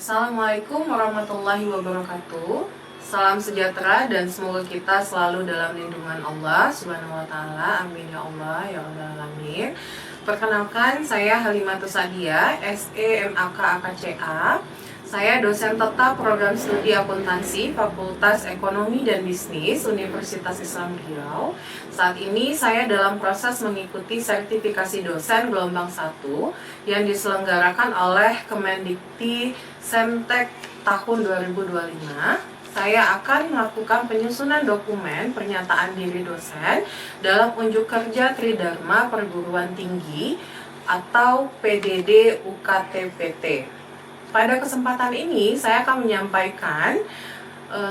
Assalamualaikum warahmatullahi wabarakatuh. Salam sejahtera dan semoga kita selalu dalam lindungan Allah Subhanahu wa taala. Amin ya Allah ya rabbal alamin. Perkenalkan, saya Halimatus Sadia, SE MAK AKCA. Saya dosen tetap program studi akuntansi Fakultas Ekonomi dan Bisnis Universitas Islam Riau. Saat ini saya dalam proses mengikuti sertifikasi dosen gelombang 1 yang diselenggarakan oleh Kemendikti Semtek tahun 2025. Saya akan melakukan penyusunan dokumen pernyataan diri dosen dalam unjuk kerja Tridharma Perguruan Tinggi atau PDD UKT-PT. Pada kesempatan ini saya akan menyampaikan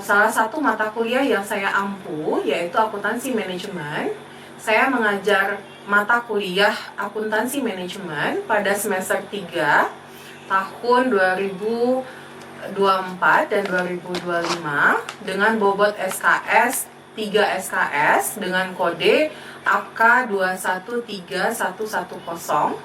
salah satu mata kuliah yang saya ampu, yaitu akuntansi manajemen. Saya mengajar mata kuliah akuntansi manajemen pada semester 3 tahun 2024 dan 2025 dengan bobot SKS 3 SKS dengan kode AK213110.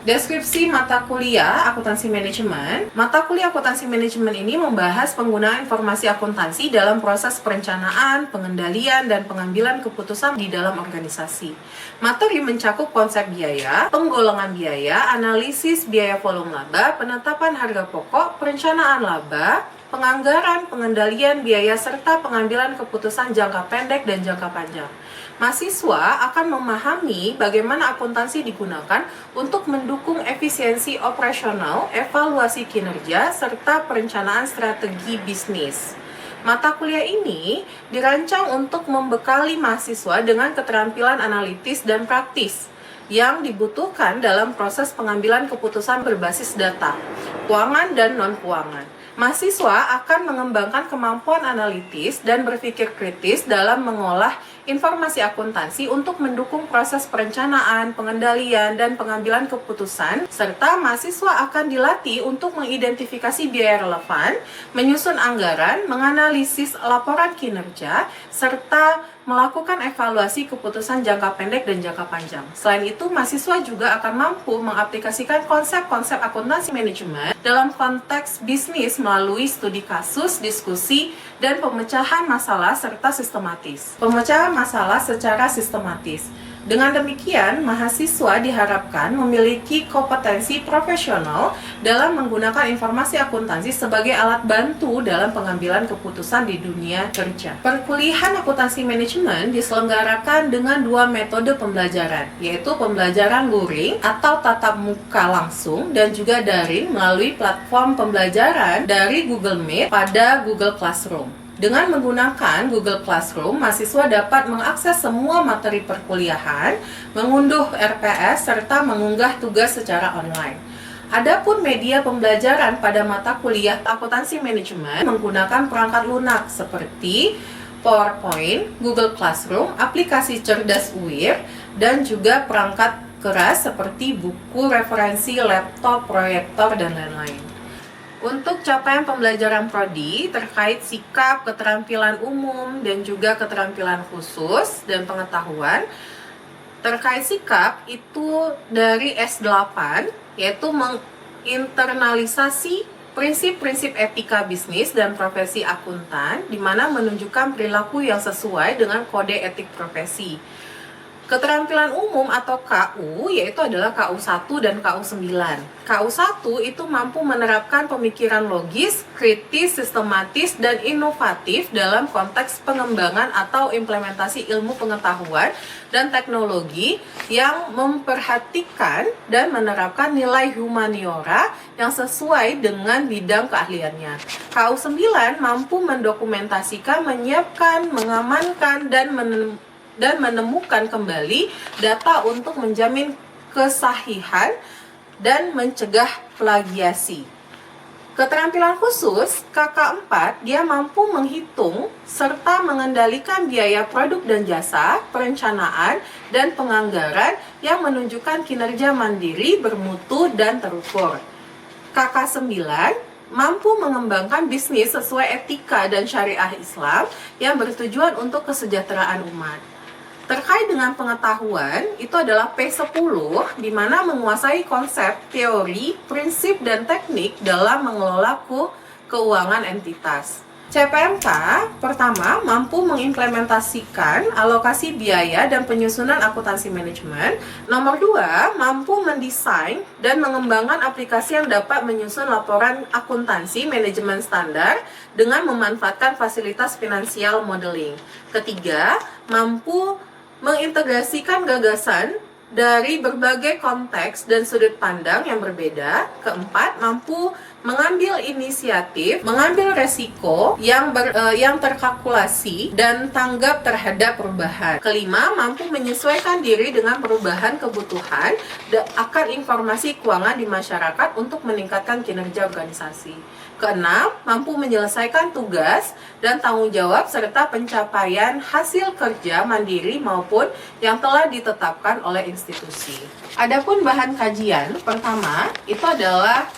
Deskripsi mata kuliah akuntansi manajemen. Mata kuliah akuntansi manajemen ini membahas penggunaan informasi akuntansi dalam proses perencanaan, pengendalian, dan pengambilan keputusan di dalam organisasi. Materi mencakup konsep biaya, penggolongan biaya, analisis biaya volume laba, penetapan harga pokok, perencanaan laba, penganggaran, pengendalian biaya, serta pengambilan keputusan jangka pendek dan jangka panjang. Mahasiswa akan memahami bagaimana akuntansi digunakan untuk mendukung efisiensi operasional, evaluasi kinerja, serta perencanaan strategi bisnis. Mata kuliah ini dirancang untuk membekali mahasiswa dengan keterampilan analitis dan praktis yang dibutuhkan dalam proses pengambilan keputusan berbasis data, keuangan dan non-keuangan. Mahasiswa akan mengembangkan kemampuan analitis dan berpikir kritis dalam mengolah informasi akuntansi untuk mendukung proses perencanaan, pengendalian, dan pengambilan keputusan, serta mahasiswa akan dilatih untuk mengidentifikasi biaya relevan, menyusun anggaran, menganalisis laporan kinerja, serta melakukan evaluasi keputusan jangka pendek dan jangka panjang. Selain itu, mahasiswa juga akan mampu mengaplikasikan konsep-konsep akuntansi manajemen dalam konteks bisnis melalui studi kasus, diskusi, dan pemecahan masalah serta sistematis. Pemecahan masalah secara sistematis. Dengan demikian, mahasiswa diharapkan memiliki kompetensi profesional dalam menggunakan informasi akuntansi sebagai alat bantu dalam pengambilan keputusan di dunia kerja. Perkuliahan akuntansi manajemen diselenggarakan dengan dua metode pembelajaran, yaitu pembelajaran luring atau tatap muka langsung dan juga daring melalui platform pembelajaran dari Google Meet pada Google Classroom. Dengan menggunakan Google Classroom, mahasiswa dapat mengakses semua materi perkuliahan, mengunduh RPS, serta mengunggah tugas secara online. Adapun media pembelajaran pada mata kuliah akuntansi manajemen menggunakan perangkat lunak seperti PowerPoint, Google Classroom, aplikasi cerdas UIR, dan juga perangkat keras seperti buku, referensi, laptop, proyektor, dan lain-lain. Untuk capaian pembelajaran prodi terkait sikap, keterampilan umum, dan juga keterampilan khusus dan pengetahuan. Terkait sikap itu dari S8, yaitu menginternalisasi prinsip-prinsip etika bisnis dan profesi akuntan, di mana menunjukkan perilaku yang sesuai dengan kode etik profesi. Keterampilan umum atau KU yaitu adalah KU1 dan KU9. KU1 itu mampu menerapkan pemikiran logis, kritis, sistematis, dan inovatif dalam konteks pengembangan atau implementasi ilmu pengetahuan dan teknologi yang memperhatikan dan menerapkan nilai humaniora yang sesuai dengan bidang keahliannya. KU9 mampu mendokumentasikan, menyiapkan, mengamankan, dan menemukan kembali data untuk menjamin kesahihan dan mencegah plagiasi. Keterampilan khusus KK4, dia mampu menghitung serta mengendalikan biaya produk dan jasa, perencanaan, dan penganggaran yang menunjukkan kinerja mandiri, bermutu, dan terukur. KK9 mampu mengembangkan bisnis sesuai etika dan syariah Islam yang bertujuan untuk kesejahteraan umat. Terkait dengan pengetahuan, itu adalah P10, di mana menguasai konsep, teori, prinsip, dan teknik dalam mengelola keuangan entitas. CPMK pertama mampu mengimplementasikan alokasi biaya dan penyusunan akuntansi manajemen. Nomor 2, mampu mendesain dan mengembangkan aplikasi yang dapat menyusun laporan akuntansi manajemen standar dengan memanfaatkan fasilitas finansial modeling. Ketiga, mampu mengintegrasikan gagasan dari berbagai konteks dan sudut pandang yang berbeda. Keempat, mampu mengambil inisiatif, mengambil resiko yang terkalkulasi dan tanggap terhadap perubahan. Kelima, mampu menyesuaikan diri dengan perubahan kebutuhan akan informasi keuangan di masyarakat untuk meningkatkan kinerja organisasi. Keenam, mampu menyelesaikan tugas dan tanggung jawab serta pencapaian hasil kerja mandiri maupun yang telah ditetapkan oleh institusi. Adapun bahan kajian, pertama itu adalah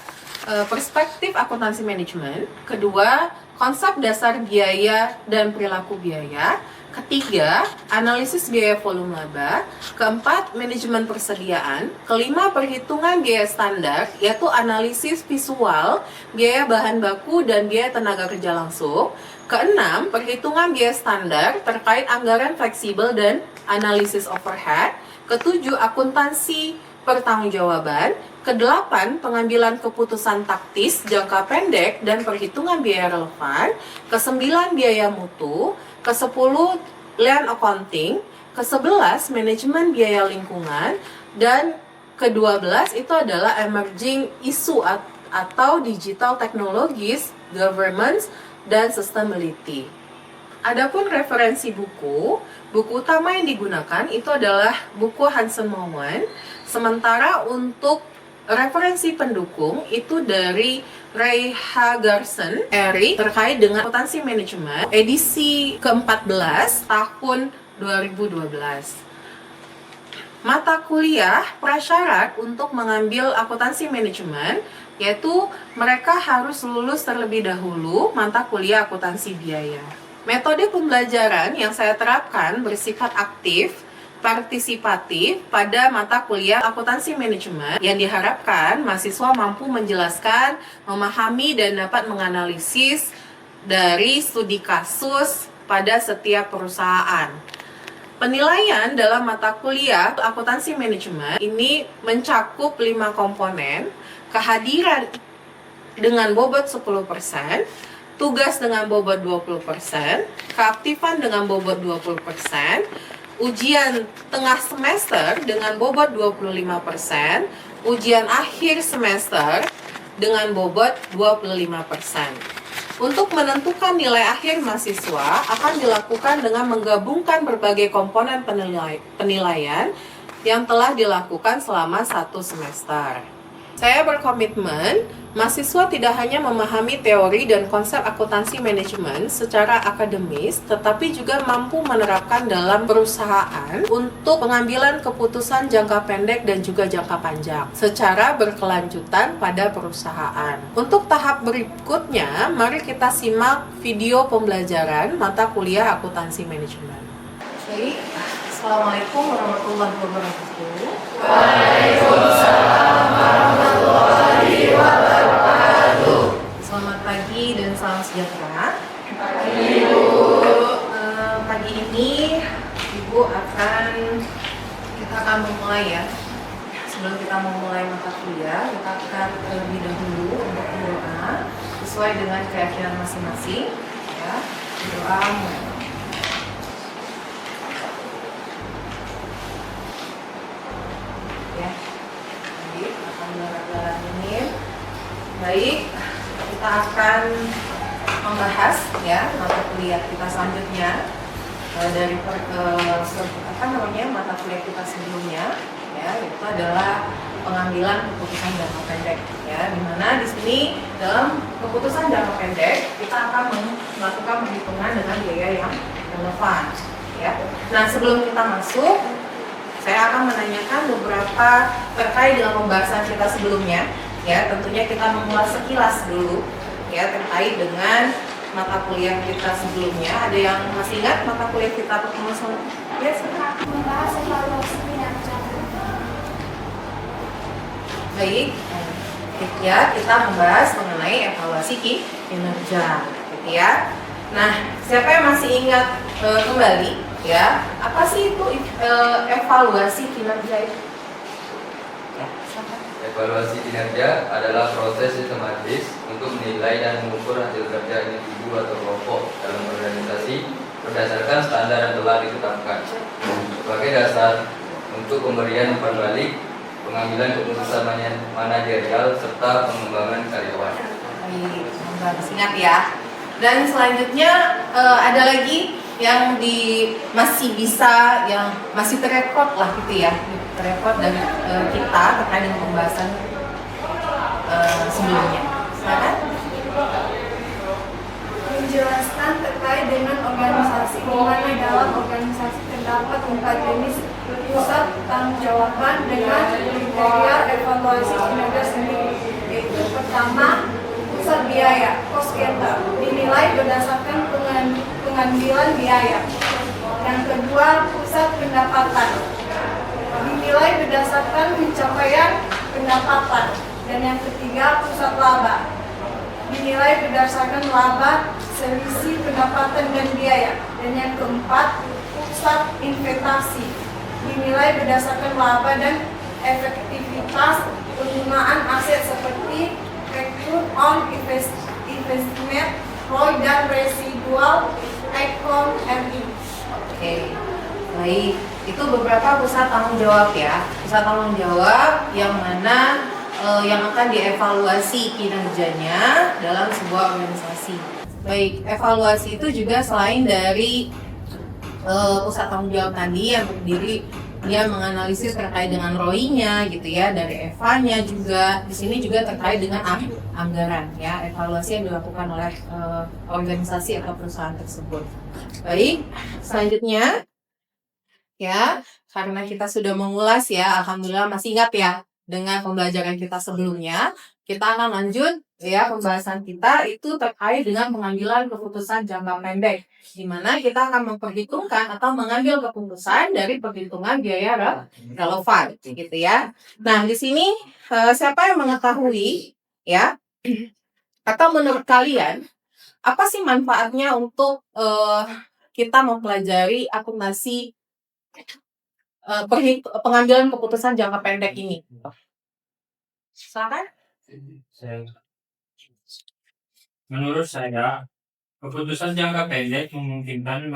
perspektif akuntansi manajemen. Kedua, konsep dasar biaya dan perilaku biaya. Ketiga, analisis biaya volume laba. Keempat, manajemen persediaan. Kelima, perhitungan biaya standar, yaitu analisis visual, biaya bahan baku, dan biaya tenaga kerja langsung. Keenam, perhitungan biaya standar terkait anggaran fleksibel dan analisis overhead. Ketujuh, akuntansi pertanggungjawaban. Kedelapan, pengambilan keputusan taktis jangka pendek dan perhitungan biaya relevan. Kesembilan, biaya mutu. Kesepuluh, land accounting. Kesebelas, manajemen biaya lingkungan. Dan ke-12 itu adalah emerging issue atau digital technologies, governance, dan sustainability. Adapun referensi buku utama yang digunakan itu adalah buku Hansen Mowen. Sementara untuk referensi pendukung itu dari Ray Hagarson, Eric, terkait dengan akuntansi manajemen edisi ke-14 tahun 2012. Mata kuliah prasyarat untuk mengambil akuntansi manajemen yaitu mereka harus lulus terlebih dahulu mata kuliah akuntansi biaya. Metode pembelajaran yang saya terapkan bersifat aktif, partisipatif pada mata kuliah akuntansi manajemen yang diharapkan mahasiswa mampu menjelaskan, memahami, dan dapat menganalisis dari studi kasus pada setiap perusahaan. Penilaian dalam mata kuliah akuntansi manajemen ini mencakup 5 komponen: kehadiran dengan bobot 10%, tugas dengan bobot 20%, keaktifan dengan bobot 20%, ujian tengah semester dengan bobot 25%, ujian akhir semester dengan bobot 25%. Untuk menentukan nilai akhir mahasiswa akan dilakukan dengan menggabungkan berbagai komponen penilaian yang telah dilakukan selama 1 semester. Saya berkomitmen, mahasiswa tidak hanya memahami teori dan konsep akuntansi manajemen secara akademis, tetapi juga mampu menerapkan dalam perusahaan untuk pengambilan keputusan jangka pendek dan juga jangka panjang secara berkelanjutan pada perusahaan. Untuk tahap berikutnya, mari kita simak video pembelajaran mata kuliah akuntansi manajemen. Baik, Assalamualaikum warahmatullahi wabarakatuh. Waalaikumsalam warahmatullahi wabarakatuh. Selamat pagi dan salam sejahtera. Pagi Ibu. Pagi ini Ibu kita akan memulai ya. Sebelum kita memulai mata kuliah, kita akan terlebih dahulu untuk berdoa sesuai dengan keyakinan masing-masing. Ya, doa mulai. Baik, kita akan membahas ya mata kuliah kita selanjutnya dari mata kuliah kita sebelumnya ya, itu adalah pengambilan keputusan jangka pendek ya, dimana di sini dalam keputusan jangka pendek kita akan melakukan perhitungan dengan biaya yang relevan ya. Nah, sebelum kita masuk, saya akan menanyakan beberapa terkait dengan pembahasan kita sebelumnya. Ya, tentunya kita mengulas sekilas dulu ya terkait dengan mata kuliah kita sebelumnya. Ada yang masih ingat mata kuliah kita pertama sebelumnya? Ya, silakan. Membahas evaluasi kinerja. Baik. ya kita membahas mengenai evaluasi kinerja, gitu ya. Nah, siapa yang masih ingat kembali ya, apa sih itu evaluasi kinerja itu? Ya, evaluasi kinerja adalah proses sistematis untuk menilai dan mengukur hasil kerja individu atau kelompok dalam organisasi berdasarkan standar yang telah ditetapkan sebagai dasar untuk pemberian umpan balik, pengambilan keputusan manajerial serta pengembangan karyawan. Baik, ingat ya. Dan selanjutnya ada lagi yang masih bisa, yang masih terrekod lah gitu ya, terrekod dari kita terkait dengan pembahasan sebelumnya. Silakan. Menjelaskan terkait dengan organisasi, di mana dalam organisasi terdapat 4 jenis pusat tanggung jawaban dengan kriteria evaluasi kinerja sendiri, yaitu pertama, pusat biaya (cost center) dinilai berdasarkan pengambilan biaya. Yang kedua, pusat pendapatan dinilai berdasarkan pencapaian pendapatan. Dan yang ketiga, pusat laba dinilai berdasarkan laba, selisih pendapatan dan biaya. Dan yang keempat, pusat investasi dinilai berdasarkan laba dan efektivitas penggunaan aset seperti return on investment, ROI, dan residual income (ROI). Oke, baik. Itu beberapa pusat tanggung jawab ya. Pusat tanggung jawab yang mana yang akan dievaluasi kinerjanya dalam sebuah organisasi. Baik, evaluasi itu juga selain dari pusat tanggung jawab tadi yang terdiri, dia menganalisis terkait dengan ROI-nya gitu ya, dari EVA-nya juga. Di sini juga terkait dengan anggaran ya, evaluasi yang dilakukan oleh organisasi atau perusahaan tersebut. Baik, selanjutnya ya, karena kita sudah mengulas ya, alhamdulillah masih ingat ya dengan pembelajaran kita sebelumnya. Kita akan lanjut ya, pembahasan kita itu terkait dengan pengambilan keputusan jangka pendek, di mana kita akan memperhitungkan atau mengambil keputusan dari perhitungan biaya relevan gitu ya. Nah, di sini siapa yang mengetahui ya, atau menurut kalian apa sih manfaatnya untuk kita mempelajari akuntansi pengambilan keputusan jangka pendek ini? Silakan. Menurut saya, keputusan jangka pendek memungkinkan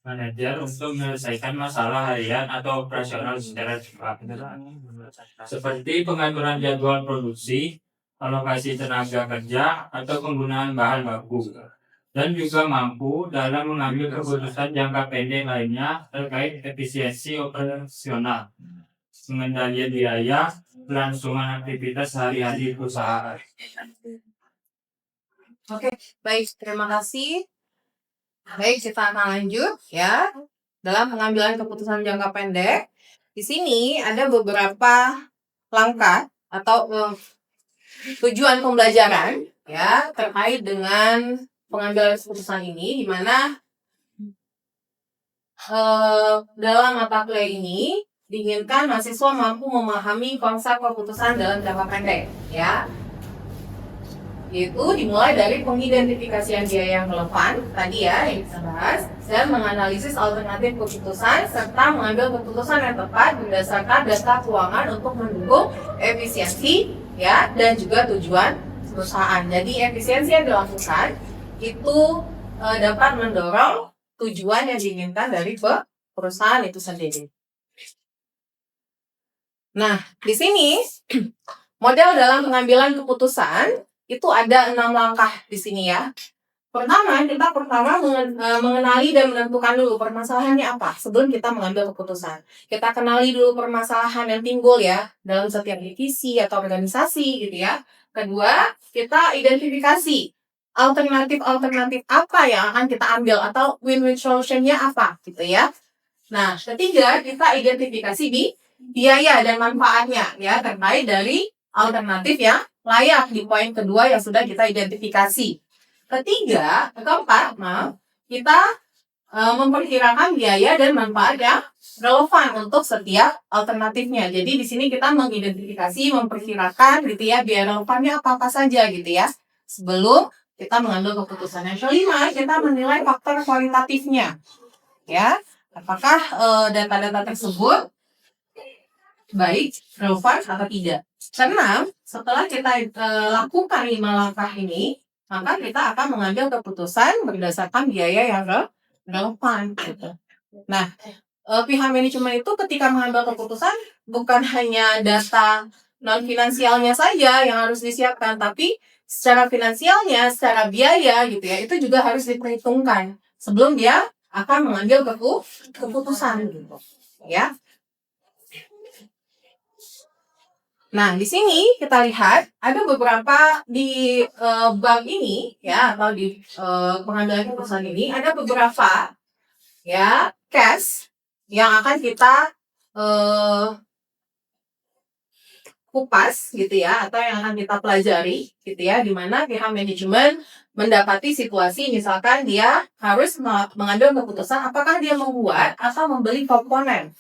manajer untuk menyelesaikan masalah harian atau operasional secara cepat, seperti pengaturan jadwal produksi, alokasi tenaga kerja, atau penggunaan bahan baku, dan juga mampu dalam mengambil keputusan jangka pendek lainnya terkait efisiensi operasional, pengendalian biaya, kelangsungan aktivitas sehari-hari perusahaan. Oke, baik, terima kasih. Baik, kita akan lanjut ya dalam pengambilan keputusan jangka pendek. Di sini ada beberapa langkah atau tujuan pembelajaran ya terkait dengan pengambilan keputusan ini, di mana dalam mata kuliah ini diinginkan mahasiswa mampu memahami konsep keputusan dalam jangka pendek ya, yaitu dimulai dari pengidentifikasian biaya yang relevan tadi ya yang kita bahas, dan menganalisis alternatif keputusan serta mengambil keputusan yang tepat berdasarkan data keuangan untuk mendukung efisiensi ya dan juga tujuan perusahaan. Jadi efisiensi yang dilakukan itu dapat mendorong tujuan yang diinginkan dari perusahaan itu sendiri. Nah, di sini model dalam pengambilan keputusan itu ada 6 langkah di sini ya. Pertama, kita mengenali dan menentukan dulu permasalahannya apa sebelum kita mengambil keputusan. Kita kenali dulu permasalahan yang timbul ya dalam setiap divisi atau organisasi gitu ya. Kedua, kita identifikasi alternatif apa yang akan kita ambil atau win-win solution-nya apa gitu ya. Nah, ketiga, kita identifikasi biaya dan manfaatnya ya terkait dari alternatif yang layak di poin kedua yang sudah kita identifikasi. Keempat, kita memperkirakan biaya dan manfaat yang relevan untuk setiap alternatifnya. Jadi di sini kita mengidentifikasi, memperkirakan gitu ya, biaya relevannya apa saja gitu ya. Sebelum kita mengambil keputusan. Yang kelima, kita menilai faktor kualitatifnya. Ya, apakah data-data tersebut baik, relevan atau tidak. Keenam, setelah kita lakukan 5 langkah ini, maka kita akan mengambil keputusan berdasarkan biaya yang relevan gitu. Nah, pihak manajemen itu ketika mengambil keputusan bukan hanya data non finansialnya saja yang harus disiapkan, tapi secara finansialnya, secara biaya gitu ya, itu juga harus diperhitungkan sebelum dia akan mengambil keputusan gitu. Ya. Nah, di sini kita lihat ada beberapa di bank ini ya, atau di pengambilan keputusan ini ada beberapa ya case yang akan kita kupas gitu ya, atau yang akan kita pelajari gitu ya, di mana pihak manajemen mendapati situasi misalkan dia harus mengambil keputusan apakah dia membuat atau membeli komponen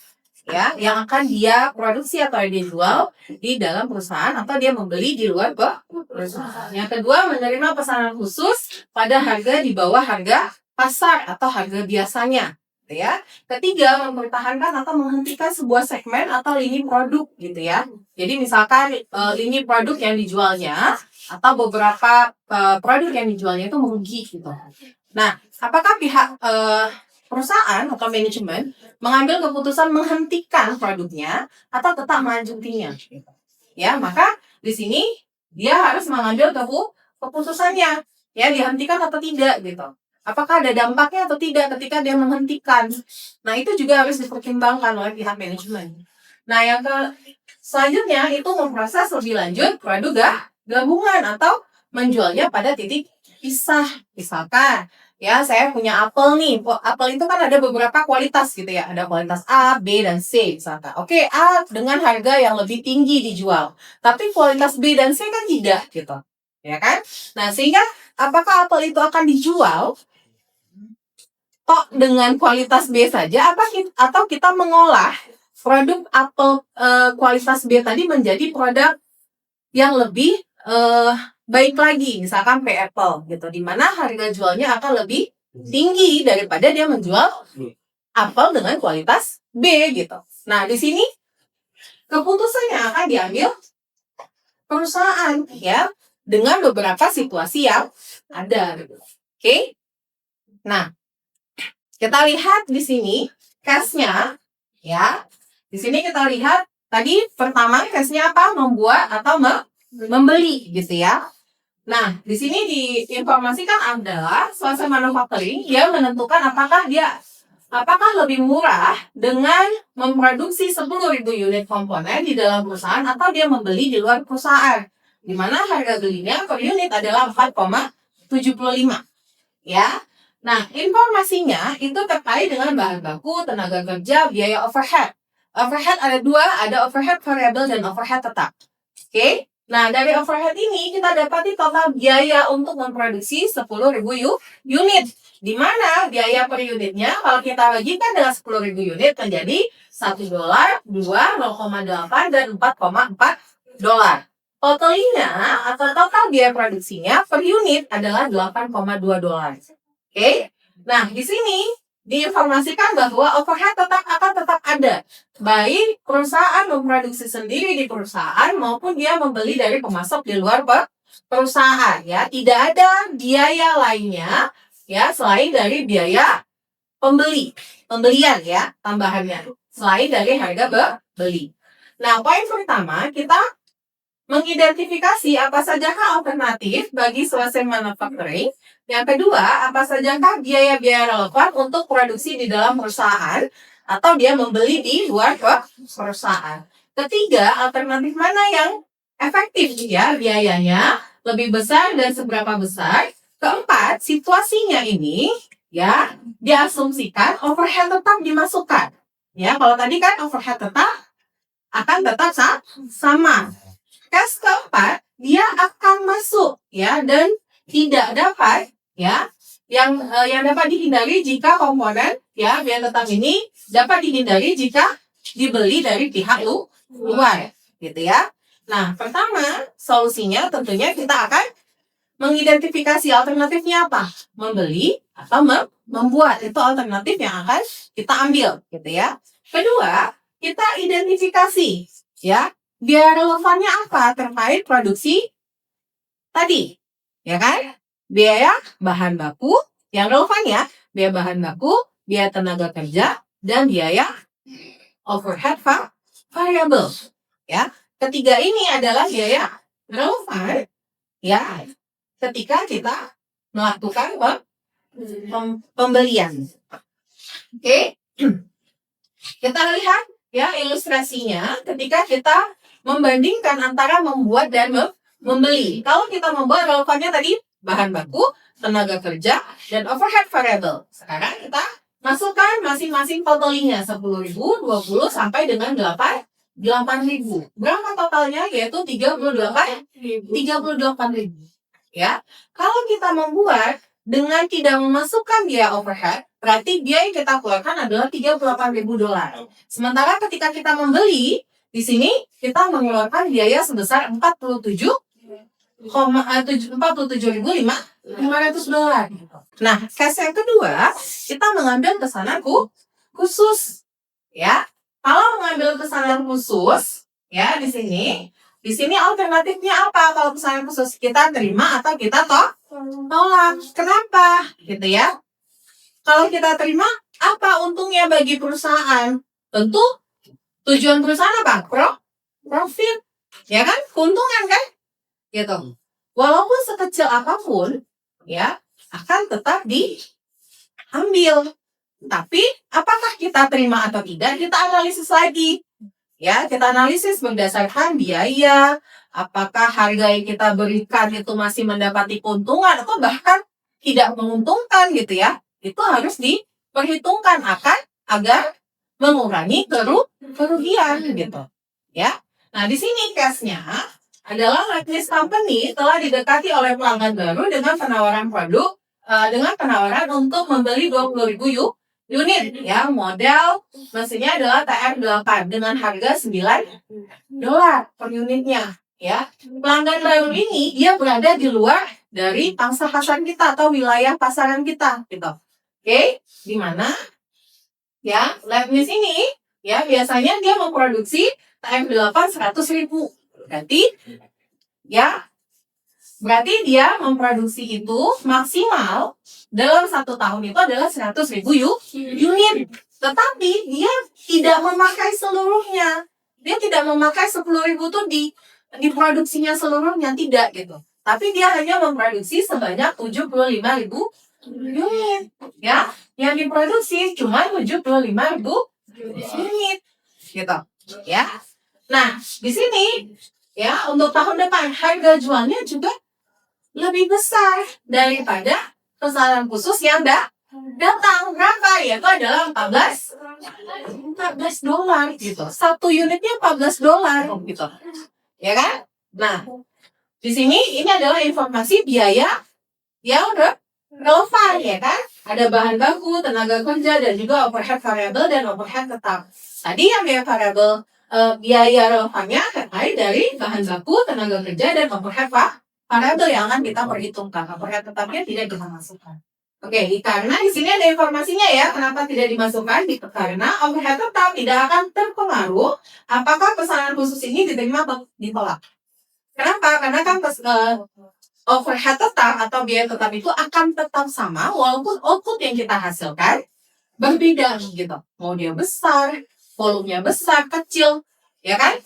ya yang akan dia produksi atau dia jual di dalam perusahaan, atau dia membeli di luar perusahaan. Yang kedua, menerima pesanan khusus pada harga di bawah harga pasar atau harga biasanya ya. Ketiga, mempertahankan atau menghentikan sebuah segmen atau lini produk gitu ya. Jadi misalkan lini produk yang dijualnya atau beberapa produk yang dijualnya itu merugi gitu. Nah, apakah pihak perusahaan atau manajemen mengambil keputusan menghentikan produknya atau tetap melanjutinya? Ya, maka di sini dia harus mengambil keputusannya, ya, dihentikan atau tidak gitu. Apakah ada dampaknya atau tidak ketika dia menghentikan? Nah, itu juga harus dipertimbangkan oleh pihak manajemen. Nah, yang selanjutnya itu memproses lebih lanjut produk gabungan atau menjualnya pada titik pisah. Misalkan ya, saya punya apel nih. Apel itu kan ada beberapa kualitas gitu ya. Ada kualitas A, B, dan C misalkan. Oke, A dengan harga yang lebih tinggi dijual. Tapi kualitas B dan C kan tidak gitu. Ya kan? Nah, sehingga apakah apel itu akan dijual dengan kualitas B saja atau kita mengolah produk apel kualitas B tadi menjadi produk yang lebih baik lagi, misalkan Apple gitu, di mana harga jualnya akan lebih tinggi daripada dia menjual apel dengan kualitas B gitu. Nah, di sini keputusannya akan diambil perusahaan ya, dengan beberapa situasi yang ada. Oke. Nah, kita lihat di sini case-nya ya. Di sini kita lihat tadi pertama case-nya apa? Membuat atau membeli gitu ya. Nah, di sini diinformasikan adalah swasta manufacturing dia menentukan apakah lebih murah dengan memproduksi 10.000 unit komponen di dalam perusahaan atau dia membeli di luar perusahaan, di mana harga belinya per unit adalah 4,75 ya. Nah, informasinya itu terkait dengan bahan baku, tenaga kerja, biaya overhead. Overhead ada dua, ada overhead variabel dan overhead tetap. Oke. Nah, dari overhead ini kita dapati total biaya untuk memproduksi 10.000 unit. Di mana biaya per unitnya kalau kita bagikan dengan 10.000 unit menjadi $1, 2, 0,8 dan 4,4 dolar. Totalnya atau total biaya produksinya per unit adalah 8,2 dolar. Oke. Nah, di sini diinformasikan bahwa overhead akan tetap ada, baik perusahaan memproduksi sendiri di perusahaan maupun dia membeli dari pemasok di luar perusahaan ya. Tidak ada biaya lainnya ya selain dari biaya pembelian ya, tambahannya selain dari harga beli. Nah, poin pertama kita mengidentifikasi apa sajakah alternatif bagi swasta manufacturing. Yang kedua, apa sajakah biaya-biaya relevan untuk produksi di dalam perusahaan atau dia membeli di luar perusahaan. Ketiga, alternatif mana yang efektif ya biayanya, lebih besar dan seberapa besar. Keempat, situasinya ini ya diasumsikan overhead tetap dimasukkan. Ya, kalau tadi kan overhead akan tetap sama. Case keempat, dia akan masuk ya dan tidak dapat ya yang dapat dihindari jika komponen ya biaya tetap ini dapat dihindari jika dibeli dari pihak luar, gitu ya. Nah, pertama solusinya tentunya kita akan mengidentifikasi alternatifnya apa, membeli atau membuat, itu alternatif yang akan kita ambil, gitu ya. Kedua, kita identifikasi ya biaya relevannya apa terkait produksi tadi, ya kan? Biaya bahan baku yang relevan ya, biaya bahan baku, biaya tenaga kerja, dan biaya overhead variable. Ya, ketiga ini adalah biaya relevan ya ketika kita melakukan pembelian. Oke, kita lihat ya ilustrasinya ketika kita membandingkan antara membuat dan membeli. Kalau kita membuat relevannya tadi bahan baku, tenaga kerja, dan overhead variable. Sekarang kita masukkan masing-masing totalnya 10.000, 20 sampai dengan 8.000. Berapa totalnya? Yaitu 38.000. Ya. Kalau kita membuat dengan tidak memasukkan biaya overhead, berarti biaya yang kita keluarkan adalah $38.000. Sementara ketika kita membeli, di sini kita mengeluarkan biaya sebesar $47.500. Nah, case yang kedua, kita mengambil pesanan khusus, ya. Kalau mengambil pesanan khusus, ya di sini alternatifnya apa? Kalau pesanan khusus kita terima atau kita tolak? Kenapa? Gitu ya. Kalau kita terima, apa untungnya bagi perusahaan? Tentu tujuan perusahaan apa? Profit, ya kan? Keuntungan kan? Gitu. Walaupun sekecil apapun, ya akan tetap diambil. Tapi apakah kita terima atau tidak? Kita analisis lagi. Ya, kita analisis berdasarkan biaya, apakah harga yang kita berikan itu masih mendapati keuntungan atau bahkan tidak menguntungkan gitu ya. Itu harus diperhitungkan agar mengurangi kerugian gitu. Ya. Nah, di sini case-nya adalah Lattice Company telah didekati oleh pelanggan baru dengan penawaran produk dengan untuk membeli 20.000 unit ya, model mesinnya adalah TR8 dengan harga $9 per unitnya ya. Pelanggan baru ini dia berada di luar dari pangsa pasar kita atau wilayah pasaran kita gitu. Oke, di mana ya Lattice ini ya biasanya dia memproduksi TR8 100.000. Berarti dia memproduksi itu maksimal dalam 1 tahun itu adalah 100.000 unit. Tetapi dia tidak memakai seluruhnya. Dia tidak memakai 10.000 itu diproduksinya seluruhnya, tidak gitu. Tapi dia hanya memproduksi sebanyak 75.000 unit. Ya, yang diproduksi cuma 75.000 unit. Gitu. Ya. Nah, di sini ya untuk tahun depan harga jualnya juga lebih besar daripada pesanan khusus yang datang. Berapa? Yaitu adalah $14 gitu. 1 unitnya $14 gitu. Ya kan? Nah, di sini ini adalah informasi biaya yang relevan ya kan? Ada bahan baku, tenaga kerja, dan juga overhead variable dan overhead tetap. Tadi yang biaya variable biaya relevannya terkait dari bahan baku, tenaga kerja, dan overhead variable yang akan kita perhitungkan. Overhead tetapnya tidak kita masukkan. Oke, karena di sini ada informasinya ya, kenapa tidak dimasukkan? Karena overhead tetap tidak akan terpengaruh apakah pesanan khusus ini diterima atau ditolak. Kenapa? Karena kan overhead tetap atau biaya tetap itu akan tetap sama walaupun output yang kita hasilkan berbeda gitu. Mau dia besar, volumenya besar, kecil, ya kan?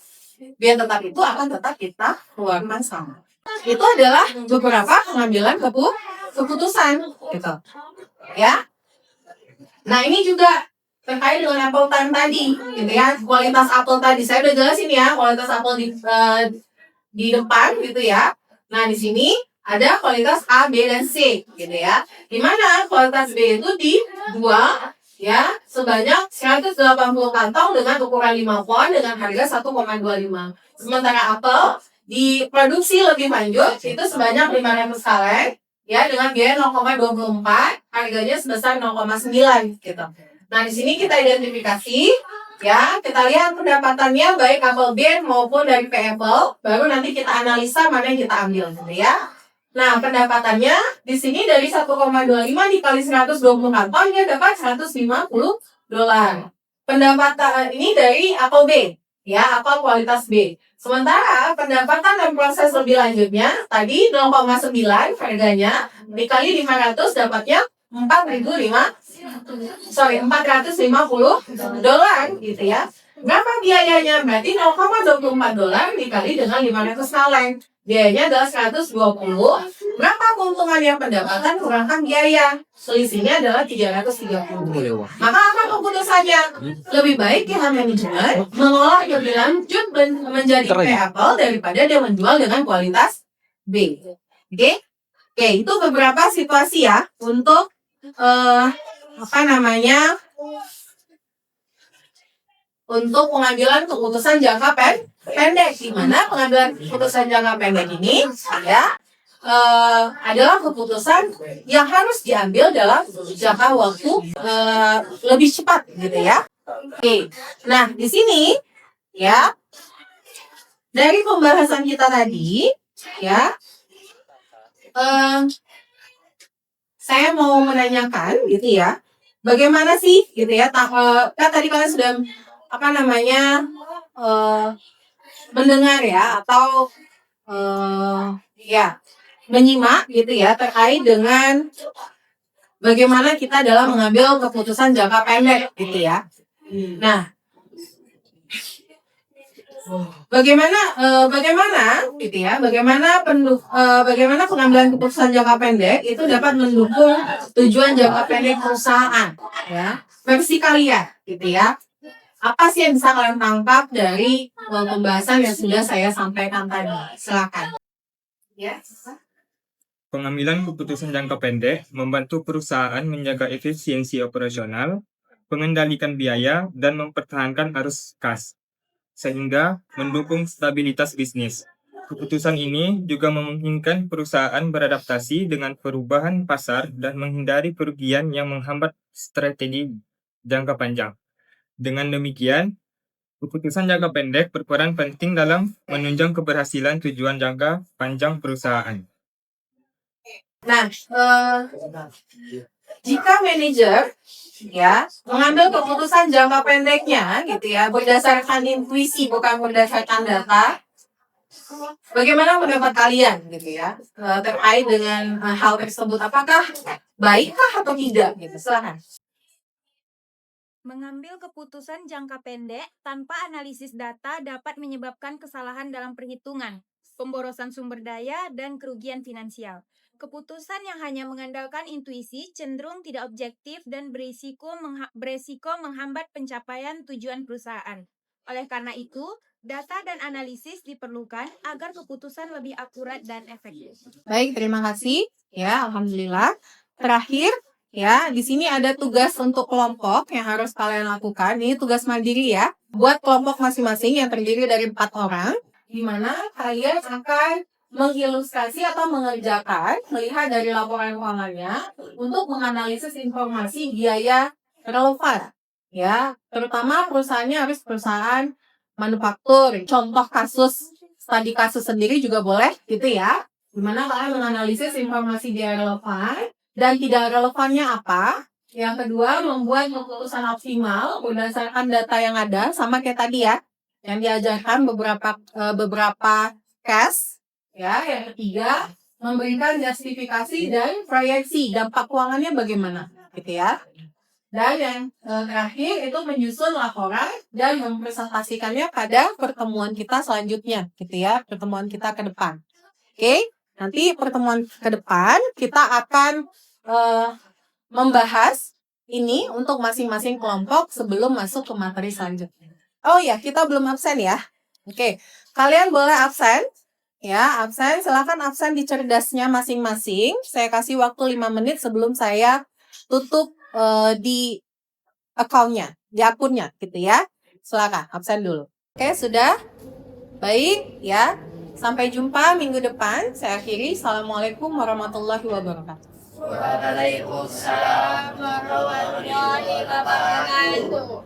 Biaya tetap itu akan tetap kita keluarkan sama. Itu adalah beberapa pengambilan keputusan gitu. Ya. Nah, ini juga terkait dengan apple time tadi gitu ya. Kualitas apel tadi saya udah jelasin ya, kualitas apel di depan gitu ya. Nah, di sini ada kualitas A, B, dan C gitu ya. Di mana kualitas B itu dibuang ya sebanyak 180 kantong dengan ukuran 5 pon dengan harga 1,25. Sementara apel diproduksi lebih lanjut itu sebanyak 500 kaleng ya dengan biaya 0,24, harganya sebesar 0,9 gitu. Nah, di sini kita identifikasi ya, kita lihat pendapatannya baik APBN maupun dari payable, baru nanti kita analisa mana yang kita ambil gitu ya. Nah, pendapatannya di sini dari 1,25 dikali 120 kantor dia dapat $150. Pendapatan ini dari apel B, ya, apel kualitas B. Sementara pendapatan dan proses lebih lanjutnya tadi 0,9 harganya dikali 500 dapatnya $450 gitu ya. Berapa biayanya? Berarti $0,24 dikali dengan 500 kaleng. Biayanya adalah 120. Berapa keuntungannya? Pendapatan kurangkan biaya. Selisihnya adalah 330. Maka apa keputusannya? Lebih baik pihak manajemen mengolah lebih lanjut menjadi payable daripada dia menjual dengan kualitas B. Oke? Oke, itu beberapa situasi ya untuk untuk pengambilan keputusan jangka pendek, di mana pengambilan keputusan jangka pendek ini ya adalah keputusan yang harus diambil dalam jangka waktu lebih cepat gitu ya. Oke, nah di sini ya dari pembahasan kita tadi ya saya mau menanyakan gitu ya, bagaimana sih gitu ya, kan tadi kalian sudah mendengar ya atau ya menyimak gitu ya terkait dengan bagaimana kita dalam mengambil keputusan jangka pendek gitu ya. Nah, bagaimana gitu ya, bagaimana pengambilan keputusan jangka pendek itu dapat mendukung tujuan jangka pendek perusahaan ya, versi kalian gitu ya. Apa sih yang bisa kalian tangkap dari pembahasan yang sudah saya sampaikan tadi? Silakan. Ya. Pengambilan keputusan jangka pendek membantu perusahaan menjaga efisiensi operasional, mengendalikan biaya, dan mempertahankan arus kas, sehingga mendukung stabilitas bisnis. Keputusan ini juga memungkinkan perusahaan beradaptasi dengan perubahan pasar dan menghindari kerugian yang menghambat strategi jangka panjang. Dengan demikian, keputusan jangka pendek berperan penting dalam menunjang keberhasilan tujuan jangka panjang perusahaan. Nah, jika manajer ya mengambil keputusan jangka pendeknya gitu ya berdasarkan intuisi bukan berdasarkan data, bagaimana pendapat kalian gitu ya terkait dengan hal tersebut? Apakah baikkah atau tidak gitu? Silakan. Mengambil keputusan jangka pendek tanpa analisis data dapat menyebabkan kesalahan dalam perhitungan, pemborosan sumber daya, dan kerugian finansial. Keputusan yang hanya mengandalkan intuisi cenderung tidak objektif dan berisiko menghambat pencapaian tujuan perusahaan. Oleh karena itu, data dan analisis diperlukan agar keputusan lebih akurat dan efektif. Baik, terima kasih. Ya, alhamdulillah. Terakhir, ya, di sini ada tugas untuk kelompok yang harus kalian lakukan. Ini tugas mandiri ya, buat kelompok masing-masing yang terdiri dari 4 orang, di mana kalian akan mengilustrasi atau mengerjakan, melihat dari laporan keuangannya, untuk menganalisis informasi biaya relevan. Ya, terutama perusahaannya harus perusahaan manufaktur. Contoh kasus, studi kasus sendiri juga boleh gitu ya, di mana kalian menganalisis informasi biaya relevan dan tidak relevannya apa. Yang kedua, membuat keputusan optimal berdasarkan data yang ada, sama kayak tadi ya, yang diajarkan beberapa case. Ya, yang ketiga, memberikan justifikasi dan proyeksi dampak keuangannya bagaimana, gitu ya. Dan yang terakhir itu menyusun laporan dan mempresentasikannya pada pertemuan kita selanjutnya, gitu ya, pertemuan kita ke depan. Oke, nanti pertemuan ke depan kita akan membahas ini untuk masing-masing kelompok sebelum masuk ke materi selanjutnya. Oh ya, kita belum absen ya. Oke, kalian boleh absen. Ya, absen. Silakan absen di cerdasnya masing-masing. Saya kasih waktu 5 menit sebelum saya tutup di akunnya, gitu ya. Silakan absen dulu. Oke, sudah? Baik, ya. Sampai jumpa minggu depan. Saya akhiri. Assalamualaikum warahmatullahi wabarakatuh. Waalaikumsalam warahmatullahi wabarakatuh.